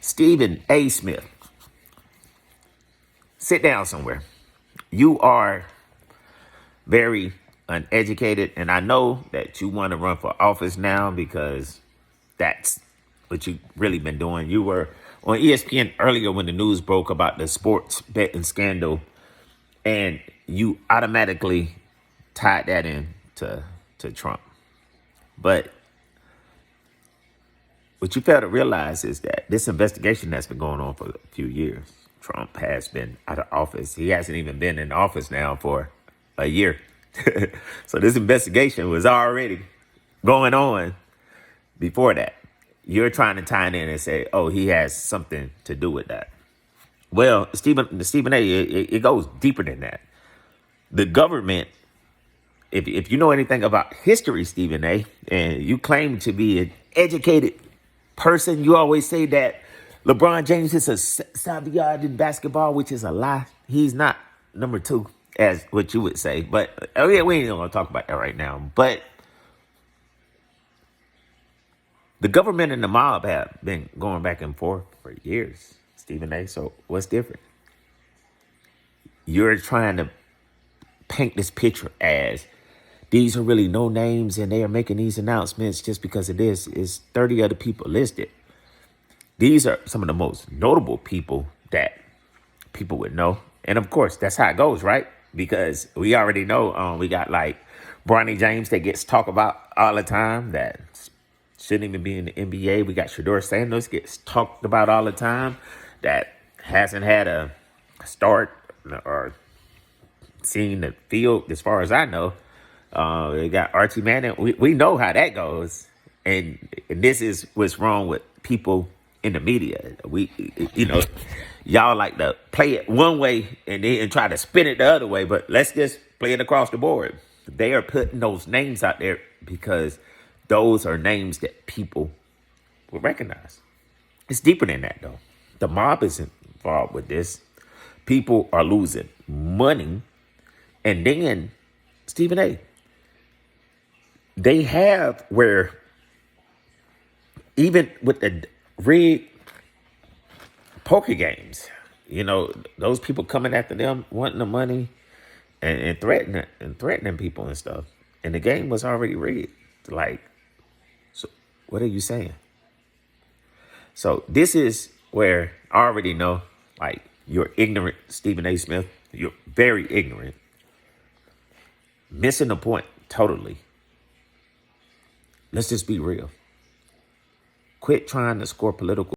Stephen A. Smith, sit down somewhere. You are very uneducated, and I know that you want to run for office now because that's what you've really been doing. You were on ESPN earlier when the news broke about the sports betting scandal, and you automatically tied that in to Trump. But what you fail to realize is that this investigation that's been going on for a few years, Trump has been out of office. He hasn't even been in office now for a year. So this investigation was already going on before that. You're trying to tie it in and say, oh, he has something to do with that. Well, Stephen A., it goes deeper than that. The government, if you know anything about history, Stephen A., and you claim to be an educated person, you always say that LeBron James is a savior in basketball, which is a lie. He's not number two, as what you would say. But yeah, we ain't going to talk about that right now. But the government and the mob have been going back and forth for years, Stephen A. So what's different? You're trying to paint this picture as these are really no names and they are making these announcements just because of this. Is 30 other people listed. These are some of the most notable people that people would know. And of course, that's how it goes, right? Because we already know we got like Bronny James that gets talked about all the time that shouldn't even be in the NBA. We got Shedeur Sanders gets talked about all the time that hasn't had a start or seen the field as far as I know. We got Archie Manning. We know how that goes. And this is what's wrong with people in the media. Y'all like to play it one way and then try to spin it the other way, but let's just play it across the board. They are putting those names out there because those are names that people will recognize. It's deeper than that, though. The mob is involved with this. People are losing money. And then, Stephen A., they have where even with the rigged poker games, those people coming after them, wanting the money and threatening people and stuff. And the game was already rigged. Like, so what are you saying? So this is where I already know, like, you're ignorant, Stephen A. Smith. You're very ignorant. Missing the point totally. Let's just be real. Quit trying to score political